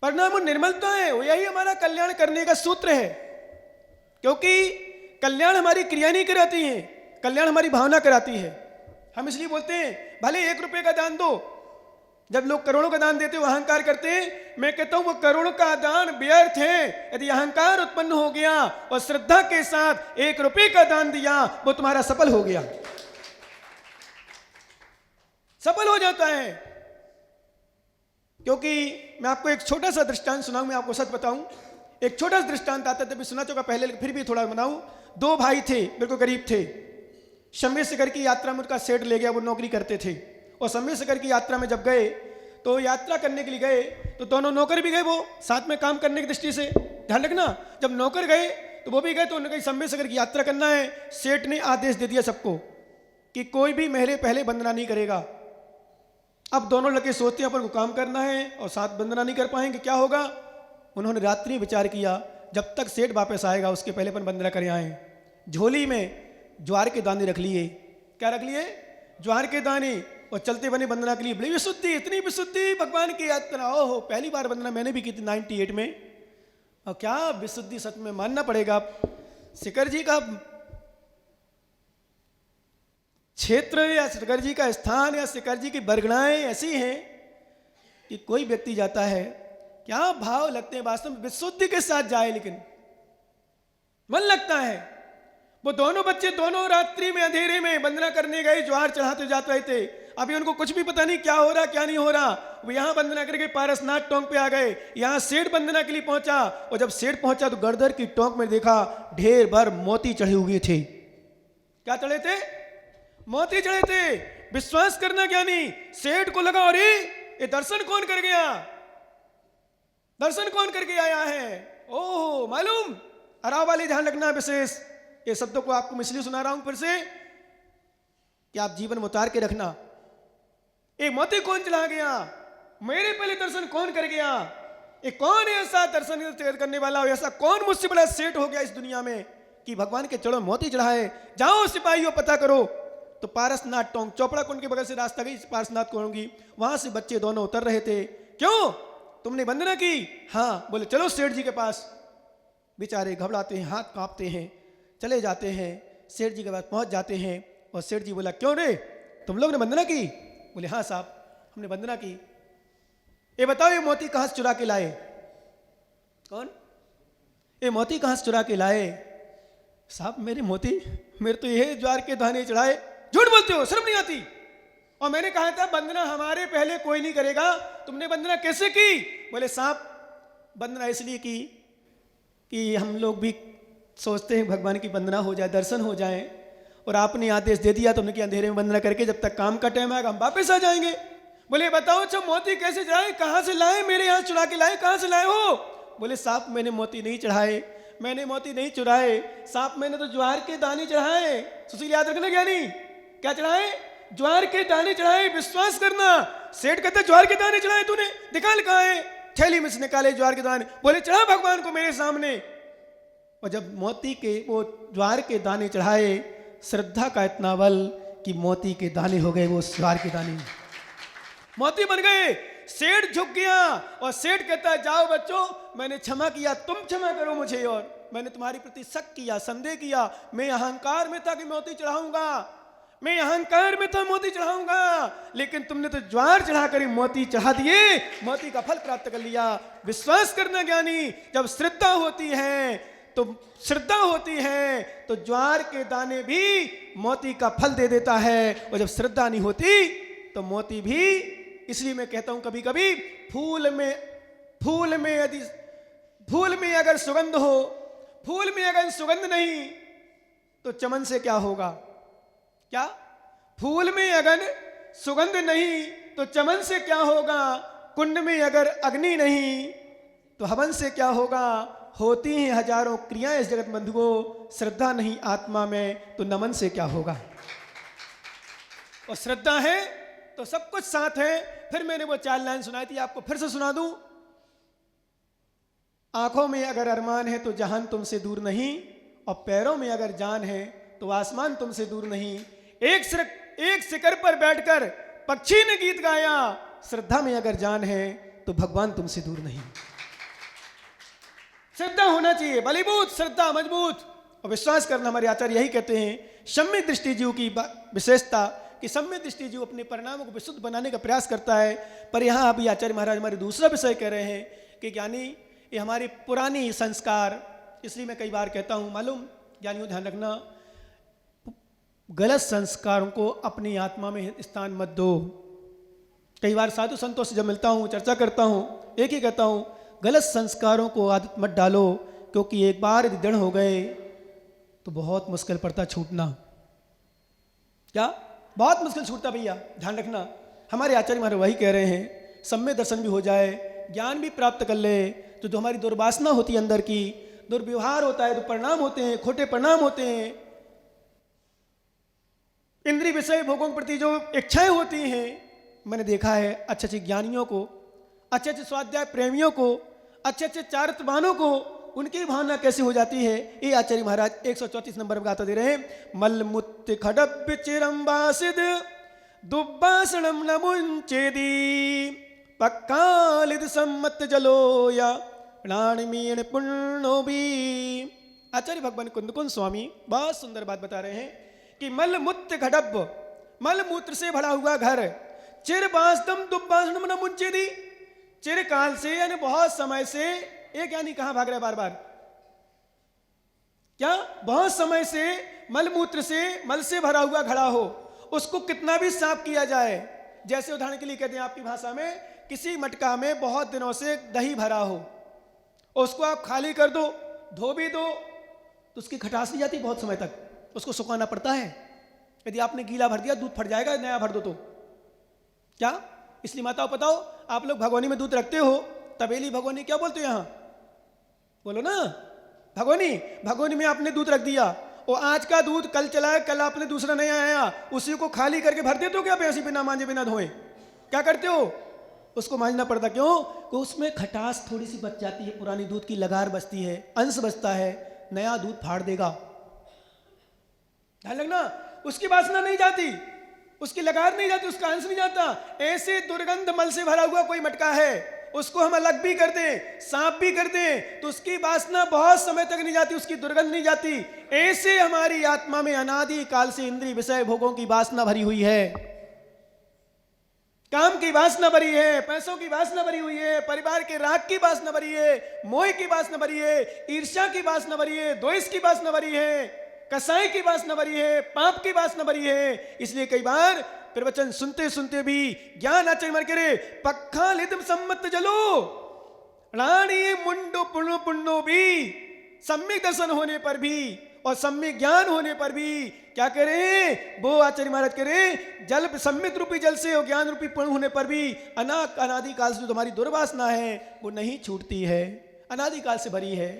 परिणाम और निर्मलता है, यही हमारा कल्याण करने का सूत्र है। क्योंकि कल्याण हमारी क्रिया नहीं कराती है, कल्याण हमारी भावना कराती है। हम इसलिए बोलते हैं भले 1 रुपए का दान दो, जब लोग करोड़ों का दान देते हैं वो अहंकार करते हैं। मैं कहता हूं वो करोड़ों का दान व्यर्थ है यदि अहंकार उत्पन्न हो गया और श्रद्धा के साथ 1 रुपए का दान दिया, वो तुम्हारा सफल हो गया, सफल हो जाता है। क्योंकि मैं आपको एक छोटा सा दृष्टांत सुनाऊं, मैं आपको सच बताऊं, एक छोटा सा दृष्टांत आता है, सुना चुका पहले, फिर भी थोड़ा बनाऊं। 2 भाई थे, बिल्कुल गरीब थे। शम्य शिखर की यात्रा में उनका सेठ ले गया, वो नौकरी करते थे। और शम्य शिखर की यात्रा में जब गए तो यात्रा करने के लिए गए तो दोनों नौकर भी गए, वो साथ में काम करने की दृष्टि से, ध्यान रखना, जब नौकर गए तो वो भी गए। तो उन्होंने कहा शम्य शिखर की यात्रा करना है। सेठ ने आदेश दे दिया सबको कि कोई भी मेरे पहले वंदना नहीं करेगा। अब दोनों लड़के सोचते हैं अपन को काम करना है और साथ वंदना नहीं कर पाएंगे, क्या होगा। उन्होंने रात्रि विचार किया, जब तक सेठ वापस आएगा उसके पहले अपन वंदना कर आए। झोली में ज्वार के दाने रख लिए। क्या रख लिए? ज्वार के दाने। और चलते बने वंदना के लिए। बड़ी विशुद्धि, इतनी विशुद्धि भगवान की यात्रा। ओहो, पहली बार वंदना मैंने भी की थी 98 में। और क्या विशुद्धि, सच में मानना पड़ेगा। शिखर जी का क्षेत्र या शिखर जी का स्थान या शिखर जी की बरगड़ाएं ऐसी हैं कि कोई व्यक्ति जाता है, क्या भाव लगते हैं, वास्तव में विशुद्धि के साथ जाए, लेकिन मन लगता है। वो दोनों बच्चे दोनों रात्रि में अंधेरे में वंदना करने गए, ज्वार चढ़ाते जाते रहे थे। अभी उनको कुछ भी पता नहीं क्या हो रहा क्या नहीं हो रहा। वो यहां वंदना करके पारसनाथ टोंक पे आ गए। यहां सेठ वंदना के लिए पहुंचा, और जब सेठ पहुंचा तो गर्दर की टोंक में देखा ढेर भर मोती चढ़े हुए थे। क्या चढ़े थे? मोती चढ़े थे। विश्वास करना ज्ञानी, सेठ को लगा अरे ये दर्शन कौन कर गया, दर्शन कौन करके आया है। ओह मालूम, अरा वाली ध्यान रखना विशेष। ये शब्दों को आपको मैं इसलिए सुना रहा हूं फिर से कि आप जीवन में उतार के रखना। एक मोती कौन चढ़ा गया, मेरे पहले दर्शन कौन कर गया, एक कौन ऐसा दर्शन करने वाला, ऐसा कौन मुझसे बड़ा सेठ हो गया इस दुनिया में कि भगवान के चरणों मोती चढ़ाए। जाओ सिपाहियों पता करो। तो पारसनाथ टोंक, चोपड़ा कुंड के बगल से रास्ता गई पारसनाथ कोंगी, वहां से बच्चे दोनों उतर रहे थे। क्यों, तुमने वंदना की? हाँ। बोले चलो सेठ जी के पास। बेचारे घबराते हैं, हाथ कांपते हैं, चले जाते हैं। सेठ जी के पास पहुंच जाते हैं और सेठ जी बोला क्यों रे, तुम लोग ने वंदना की? बोले हाँ साहब हमने वंदना की। ये बताओ ये मोती कहां से चुरा के लाए? कौन? ये मोती कहां से चुरा के लाए? साहब मेरे मोती, मेरे तो ये ज्वार के दाने चढ़ाए। झूठ बोलते हो, शर्म नहीं आती। और मैंने कहा था वंदना हमारे पहले कोई नहीं करेगा, तुमने वंदना कैसे की? बोले साहब वंदना इसलिए की कि हम लोग भी सोचते हैं भगवान की वंदना हो जाए, दर्शन हो जाए, और आपने आदेश दे दिया तो हमने कि अंधेरे में वंदना करके जब तक काम का टाइम आएगा हम वापस आ जाएंगे। बोले बताओ अच्छा मोती कैसे चढ़ाए, कहां से लाए, मेरे यहाँ चुरा के लाए, कहां से लाए हो? बोले साहब मैंने मोती नहीं चढ़ाए, मैंने मोती नहीं चुराए साहब, मैंने तो ज्वार के दाने चढ़ाए। सुशील याद रखना ज्ञानी, क्या चढ़ाए? ज्वार के दाने चढ़ाए। विश्वास करना, सेठ कहते ज्वार के दाने चढ़ाए तूने, निकाल कहां है? थैली में से निकाले ज्वार के दाने। बोले चढ़ा भगवान को मेरे सामने। और जब मोती के वो ज्वार के दाने चढ़ाए, श्रद्धा का इतना बल कि मोती के दाने हो गए, वो ज्वार के दाने मोती बन गए। सेठ झुक गया और सेठ कहता है जाओ बच्चों मैंने क्षमा किया, तुम क्षमा करो मुझे, और मैंने तुम्हारी प्रति शक किया, संदेह किया, मैं अहंकार में था कि मोती चढ़ाऊंगा, मैं अहंकार में था मोती चढ़ाऊंगा, लेकिन तुमने तो ज्वार चढ़ाकर मोती चढ़ा दिए, मोती का फल प्राप्त कर लिया। विश्वास करना ज्ञानी, जब श्रद्धा होती है तो श्रद्धा होती है तो ज्वार के दाने भी मोती का फल दे देता है, और जब श्रद्धा नहीं होती तो मोती भी। इसलिए मैं कहता हूं कभी कभी फूल में अगर सुगंध हो, फूल में अगर सुगंध नहीं तो चमन से क्या होगा? क्या? फूल में अगर सुगंध नहीं तो चमन से क्या होगा? कुंड में अगर अग्नि नहीं तो हवन से क्या होगा? होती हैं हजारों क्रियाएं इस जगत बंधुओं, श्रद्धा नहीं आत्मा में तो नमन से क्या होगा? और श्रद्धा है तो सब कुछ साथ है। फिर मैंने वो 4 लाइन सुनाई थी, आपको फिर से सुना दूं। आंखों में अगर अरमान है तो जहान तुमसे दूर नहीं, और पैरों में अगर जान है तो आसमान तुमसे दूर नहीं। एक शिखर पर बैठकर पक्षी ने गीत गाया, श्रद्धा में अगर जान है तो भगवान तुमसे दूर नहीं। श्रद्धा होना चाहिए, बलीभूत श्रद्धा, मजबूत और विश्वास करना। हमारे आचार्य यही कहते हैं सम्यक दृष्टि जीव की विशेषता कि सम्यक दृष्टि जीव अपने परिणामों को विशुद्ध बनाने का प्रयास करता है। पर यहाँ अभी आचार्य महाराज हमारे दूसरा विषय कह रहे हैं कि ज्ञानी ये हमारे पुरानी संस्कार, इसलिए मैं कई बार कहता हूँ, मालूम ज्ञानियों ध्यान रखना, गलत संस्कारों को अपनी आत्मा में स्थान मत दो। कई बार साधु संतों से जब मिलता हूँ, चर्चा करता हूँ, एक ही कहता हूँ, गलत संस्कारों को आदत मत डालो, क्योंकि एक बार यदि दृढ़ हो गए तो बहुत मुश्किल पड़ता छूटना। क्या बहुत मुश्किल छूटता भैया, ध्यान रखना। हमारे आचार्य महाराज वही कह रहे हैं, सम्यक दर्शन भी हो जाए, ज्ञान भी प्राप्त कर ले, तो जो हमारी दुर्वासना होती है अंदर की, दुर्व्यवहार होता है, तो परिणाम होते हैं, खोटे परिणाम होते हैं, इंद्रिय विषय भोगों के प्रति जो इच्छाएं होती हैं, मैंने देखा है अच्छे अच्छे ज्ञानियों को, अच्छे अच्छे स्वाध्याय प्रेमियों को, अच्छे अच्छे चारित्रवानों को, उनकी भावना कैसी हो जाती है। ये आचार्य महाराज 134 नंबर में गाता दे रहे हैं, मलमुत्त खडब्य चिरंबासिद दुब्बासणम न मुंचेदी पक्कालिद सम्मत जलोया प्राणमीण पुण्यो भी। आचार्य भगवान कुंदकुंद स्वामी बहुत सुंदर बात बता रहे हैं कि मलमुत्त खडब्य, मलमूत्र से भरा हुआ घर, चिर बासदम दुब्बासणम न मुंचेदी, चिरकाल से यानी बहुत समय से, एक यानी कहां भाग रहा है बार बार, क्या बहुत समय से मलमूत्र से, मल से भरा हुआ घड़ा हो, उसको कितना भी साफ किया जाए, जैसे उदाहरण के लिए कहते हैं आपकी भाषा में, किसी मटका में बहुत दिनों से दही भरा हो, उसको आप खाली कर दो, धो भी दो, तो उसकी खटास नहीं जाती बहुत समय तक, उसको सुखाना पड़ता है। यदि आपने गीला भर दिया दूध फट जाएगा, नया भर दो तो क्या। इसलिए माताओं बताओ, आप लोग भगोनी में दूध रखते हो, तबेली भगोनी क्या बोलते हो यहां, बोलो ना, भगोनी, भगोनी में आपने दूध रख दिया, और आज का दूध कल चला है, कल आपने दूसरा नया आया, उसी को खाली करके भर देते हो क्या ऐसी, बिना मांजे बिना धोए, क्या करते हो, उसको मांजना पड़ता, क्यों, तो उसमें खटास थोड़ी सी बच जाती है, पुरानी दूध की लगार बचती है, अंश बचता है, नया दूध फाड़ देगा, ध्यान रखना, उसकी वासना नहीं जाती, उसकी लगार नहीं जाती, उसका अंश नहीं जाता। ऐसे दुर्गंध मल से भरा हुआ कोई मटका है, उसको हम अलग भी कर दें, साफ भी कर दें, तो उसकी वासना बहुत समय तक नहीं जाती, उसकी दुर्गंध नहीं जाती। ऐसे हमारी आत्मा में अनादि काल से इंद्रिय विषय भोगों की वासना भरी हुई है, काम की वासना भरी है, पैसों की वासना भरी हुई है, परिवार के राग की वासना भरी है, मोह की वासना भरी है, ईर्ष्या की वासना भरी है, द्वेष की वासना भरी है, कसाई की वासना भरी है, पाप की वासना भरी है। इसलिए कई बार प्रवचन सुनते सुनते भी ज्ञान आचार्य मर करे पक्का लिदम सम्मत जलो रानी मुंडो पुण्यो पुण्यो भी, सम्यक दर्शन होने पर भी और सम्यक ज्ञान होने पर भी क्या करें, वो आचार्य महाराज करें, जल सम्यक रूपी जल से और ज्ञान रूपी पुण्य होने पर भी अनादिकाल से जो तुम्हारी दुर्वासना है वो नहीं छूटती है, अनादिकाल से भरी है।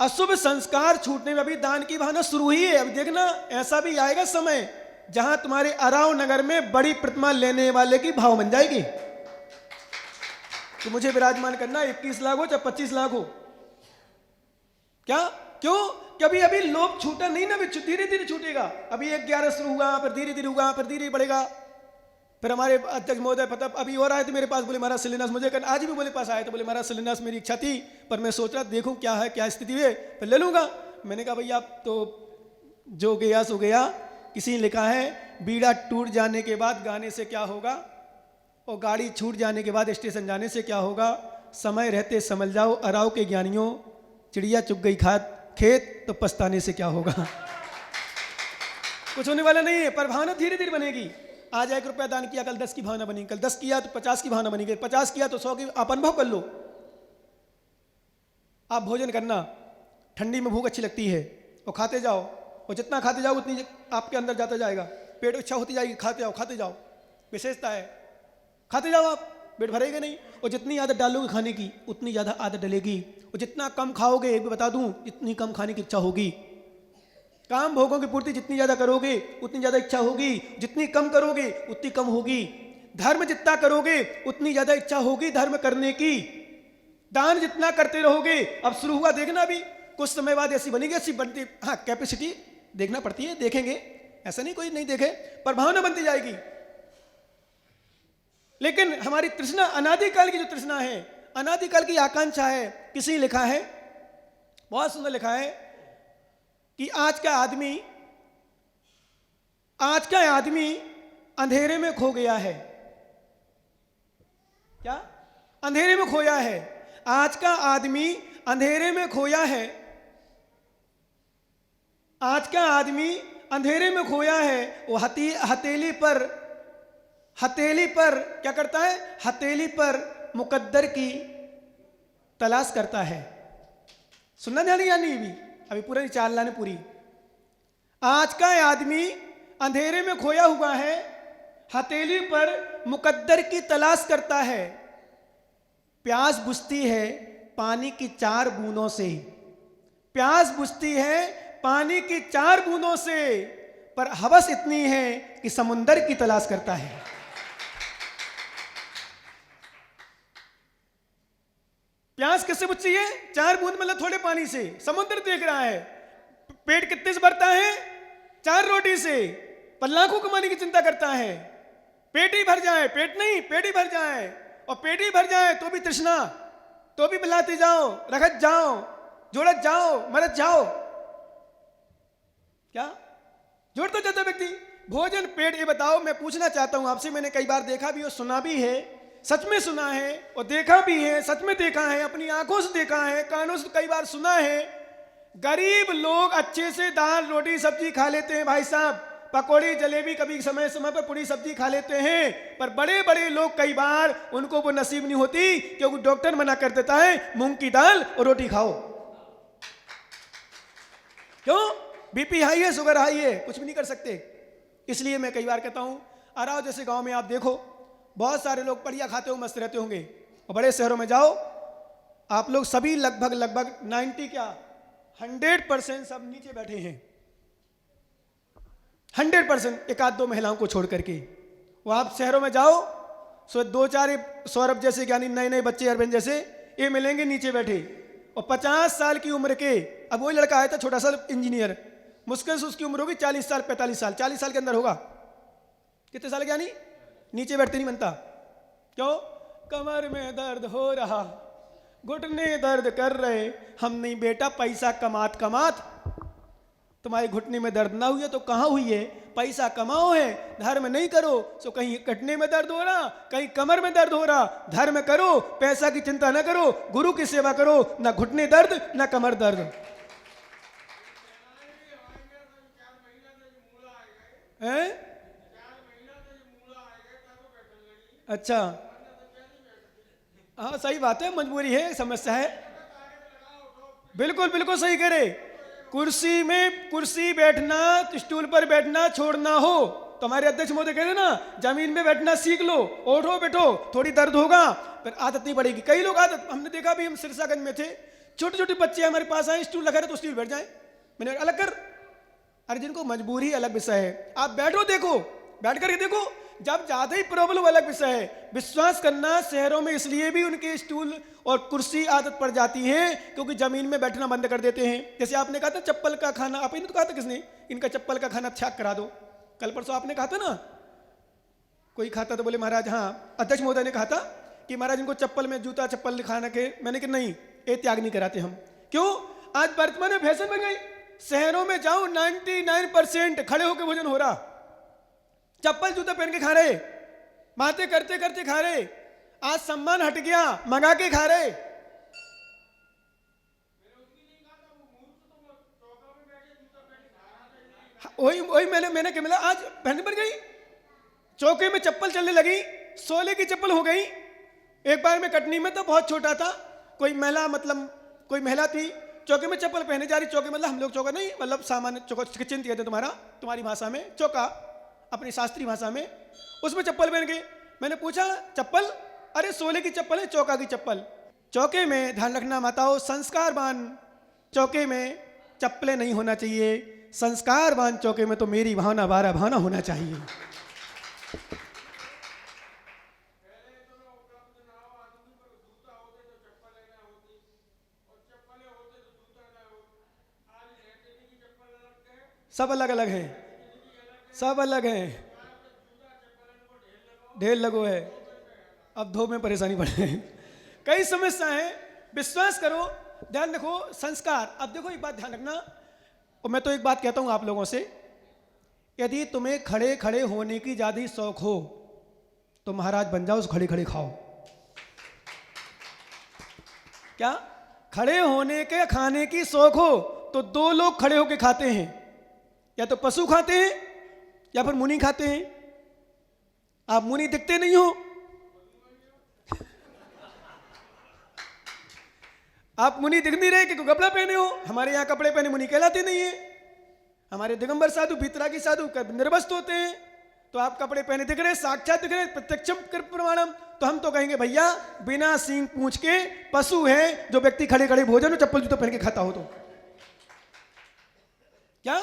अशुभ संस्कार छूटने में अभी दान की भावना शुरू ही है। अभी देखना ऐसा भी आएगा समय जहां तुम्हारे अराव नगर में बड़ी प्रतिमा लेने वाले की भाव बन जाएगी, तो मुझे विराजमान करना 21 लाख हो चाहे 25 लाख हो, क्या, क्यों, कभी अभी लोभ छूटा नहीं ना, धीरे धीरे छूटेगा। अभी 11 शुरू हुआ, फिर धीरे धीरे हुआ, फिर धीरे बढ़ेगा। फिर हमारे अध्यक्ष महोदय पता अभी और आए थे मेरे पास, बोले महाराज शिलान्यास मुझे करना, आज भी बोले पास आए तो बोले महाराज शिलान्यास मेरी इच्छा थी, पर मैं सोच रहा देखूं क्या है, क्या स्थिति है, फिर ले लूंगा। मैंने कहा भैया आप तो जो गया सो गया। किसी ने लिखा है बीड़ा टूट जाने के बाद गाने से क्या होगा, और गाड़ी छूट जाने के बाद स्टेशन जाने से क्या होगा, समय रहते समझ जाओ अराव के ज्ञानियों, चिड़िया चुग गई खेत तो पछताने से क्या होगा। कुछ होने वाला नहीं है, पर भावना धीरे धीरे बनेगी। आज 1 रुपया दान किया, कल 10 की भावना बनी, कल 10 किया तो 50 की भावना बनी, 50 किया तो 100 की। आप अनुभव कर लो, आप भोजन करना, ठंडी में भूख अच्छी लगती है और खाते जाओ, और जितना खाते जाओ उतनी आपके अंदर जाता जाएगा, पेट इच्छा होती जाएगी, खाते जाओ, विशेषता है, खाते जाओ आप, पेट भरेगा नहीं। और जितनी आदत डालोगे खाने की उतनी ज़्यादा आदत डलेगी, और जितना कम खाओगे, एक भी बता दूं, इतनी कम खाने की इच्छा होगी। काम भोगों की पूर्ति जितनी ज़्यादा करोगे उतनी ज़्यादा इच्छा होगी, जितनी कम करोगे उतनी कम होगी। धर्म जितना करोगे उतनी ज़्यादा इच्छा होगी धर्म करने की। दान जितना करते रहोगे, अब शुरू हुआ देखना, अभी कुछ समय बाद ऐसी बनेगी, ऐसी बनती, हाँ कैपेसिटी देखना पड़ती है, देखेंगे, ऐसा नहीं कोई नहीं देखे, पर भावना बनती जाएगी। लेकिन हमारी तृष्णा, अनादिकाल की जो तृष्णा है, अनादिकाल की आकांक्षा है, किसी ने लिखा है बहुत सुंदर लिखा है कि आज का आदमी अंधेरे में खो गया है। क्या? अंधेरे में खोया है। आज का आदमी अंधेरे में खोया है। आज का आदमी अंधेरे में खोया है। वो हथेली पर क्या करता है? हथेली पर मुकद्दर की तलाश करता है। सुनना ध्यान या नहीं? अभी पूरी चाल लाने पूरी। आज का आदमी अंधेरे में खोया हुआ है, हथेली पर मुकद्दर की तलाश करता है। प्यास बुझती है पानी की 4 बूंदों से। प्यास बुझती है पानी की 4 बूंदों से, पर हवस इतनी है कि समुंदर की तलाश करता है। प्यास किससे बुझती है? 4 बूंद मतलब थोड़े पानी से। समुद्र देख रहा है। पेट कितने से भरता है? 4 रोटी से। पर लाखों कमाने की चिंता करता है। पेट ही भर जाए, पेट नहीं, पेट ही भर जाए। और पेट ही भर जाए तो भी तृष्णा, तो भी पिलाते जाओ, रखत जाओ, जोड़त जाओ, मरत जाओ। क्या जोड़ता जाता व्यक्ति भोजन पेट। ये बताओ, मैं पूछना चाहता हूं आपसे, मैंने कई बार देखा भी और सुना भी है, सच में सुना है और देखा भी है, सच में देखा है, अपनी आंखों से देखा है, कानों से कई बार सुना है। गरीब लोग अच्छे से दाल रोटी सब्जी खा लेते हैं भाई साहब, पकौड़ी जलेबी, कभी समय समय पर पूरी सब्जी खा लेते हैं। पर बड़े बड़े लोग कई बार उनको वो नसीब नहीं होती, क्योंकि डॉक्टर मना कर देता है मूंग की दाल और रोटी खाओ। क्यों? बीपी हाई है, शुगर हाई है, कुछ भी नहीं कर सकते। इसलिए मैं कई बार कहता हूं, अराव जैसे गांव में आप देखो, बहुत सारे लोग बढ़िया खाते हो मस्त रहते होंगे। और बड़े शहरों में जाओ, आप लोग सभी लगभग 90 क्या 100% सब नीचे बैठे हैं। 100%, एक आध दो महिलाओं को छोड़ करके। वो आप शहरों में जाओ, 2-4 सौरभ जैसे यानी नए नए बच्चे अरविंद जैसे ये मिलेंगे नीचे बैठे। और 50 साल की उम्र के, अब वही लड़का आया था छोटा सा इंजीनियर, मुश्किल से उसकी उम्र होगी 40 साल 45 साल, 40 साल के अंदर होगा। कितने साल ज्ञानी? नीचे बैठते नहीं बनता। क्यों? कमर में दर्द हो रहा, घुटने दर्द कर रहे। हम नहीं बेटा, पैसा कमात तुम्हारे घुटने में दर्द ना हुई है तो कहाँ हुई है? पैसा कमाओ है, धर्म नहीं करो तो कहीं घुटने में दर्द हो रहा, कहीं कमर में दर्द हो रहा। धर्म करो, पैसा की चिंता ना करो, गुरु की सेवा करो, ना घुटने दर्द ना कमर दर्द। हैं? अच्छा, हाँ सही बात है, मजबूरी है, समस्या है। बिल्कुल बिल्कुल सही करे। कुर्सी बैठना, स्टूल पर बैठना छोड़ना हो तो हमारे अध्यक्ष महोदय कहते ना, जमीन में बैठना सीख लो, उठो बैठो, थोड़ी दर्द होगा फिर आदत नहीं पड़ेगी। कई लोग आदत, हमने देखा भी, हम सिरसागंज में थे, छोटे छोटे बच्चे हमारे पास आए, स्टूल लगा रहे तो स्टूल बैठ जाए। मैंने अलग कर। अरे जिनको मजबूरी अलग विषय है, आप बैठो, देखो, बैठ करके देखो। जब ज्यादा ही प्रॉब्लम अलग विषय है। विश्वास करना, शहरों में इसलिए भी उनके स्टूल और कुर्सी आदत पड़ जाती है क्योंकि जमीन में बैठना बंद कर देते हैं। जैसे आपने कहा था चप्पल का खाना, आपने तो कहा था, किसने? इनका चप्पल का खाना त्याग करा दो। कल परसों आपने कहा था ना, कोई खाता तो बोले महाराज, हाँ अध्यक्ष महोदय ने कहा था कि महाराज इनको चप्पल में जूता चप्पल खाना के। मैंने कहा नहीं, ये त्याग नहीं कराते हम। क्यों? आज वर्तमान में फैशन बन गई। शहरों में जाओ 99% खड़े होकर भोजन हो रहा, चप्पल जूता पहन के खा रहे, बातें करते करते खा रहे। आज सम्मान हट गया, मंगा के खा रहे। वही मैंने क्या मिला, आज पहनने पड़ गई। चौके में चप्पल चलने लगी, सोले की चप्पल हो गई। एक बार मैं कटनी में, तो बहुत छोटा था, कोई महिला थी, चौके में चप्पल पहने जा रही। चौके मतलब हम लोग चौका नहीं, मतलब सामान्य चौका, चिंत कहते तुम्हारी भाषा में चौका, अपनी शास्त्रीय भाषा में, उसमें चप्पल पहन के। मैंने पूछा चप्पल? अरे सोले की चप्पल है, चौका की चप्पल। चौके में ध्यान रखना माताओं, संस्कारवान चौके में चप्पलें नहीं होना चाहिए। संस्कारवान चौके में तो मेरी भावना 12 भावना होना चाहिए। सब अलग अलग है, सब अलग है, ढेर लगो है, अब धो में परेशानी बढ़े। कई समस्या है। विश्वास करो, ध्यान रखो संस्कार। अब देखो एक बात ध्यान रखना, और मैं तो एक बात कहता हूं आप लोगों से, यदि तुम्हें खड़े खड़े होने की ज्यादा शौक हो तो महाराज बन जाओ, खड़े खड़े खाओ। क्या खड़े होने के खाने की शौक हो तो दो लोग खड़े होके खाते हैं, या तो पशु खाते हैं या फिर मुनि खाते हैं। आप मुनि दिखते नहीं हो, आप मुनि दिख नहीं रहे कि कपड़ा पहने हो। हमारे यहाँ कपड़े पहने मुनि कहलाते नहीं है। हमारे दिगंबर साधु भीतरागी साधु निर्वस्त्र होते हैं, तो आप कपड़े पहने दिख रहे, साक्षात दिख रहे, प्रत्यक्षम प्रमाणम। तो हम तो कहेंगे भैया बिना सींग पूंछ के पशु है जो व्यक्ति खड़े खड़े भोजन और चप्पल जूता पहन के खाता हो। तो क्या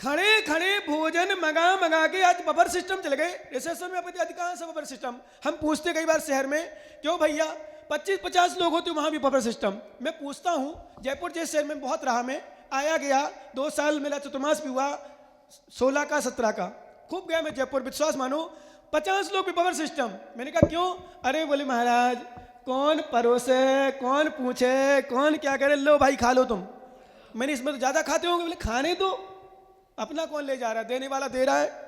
खड़े खड़े भोजन मंगा के आज बफर सिस्टम चल गए रिसेप्शन में, अधिकांश बफर सिस्टम। हम पूछते कई बार शहर में, क्यों भैया 25-50 लोग होते वहां भी बफर सिस्टम। मैं पूछता हूं जयपुर जैसे शहर में बहुत रहा, मैं आया गया 2 साल मेरा चतुर्मास भी हुआ, 16 का 17 का खूब गया मैं जयपुर, विश्वास मानो 50 लोग भी बफर सिस्टम। मैंने कहा क्यों? अरे बोले महाराज कौन परोसे, कौन पूछे, कौन क्या करे, लो भाई खा लो तुम। मैंने इसमें तो ज्यादा खाते होंगे। बोले खाने दो, अपना कौन ले जा रहा है, देने वाला दे रहा है।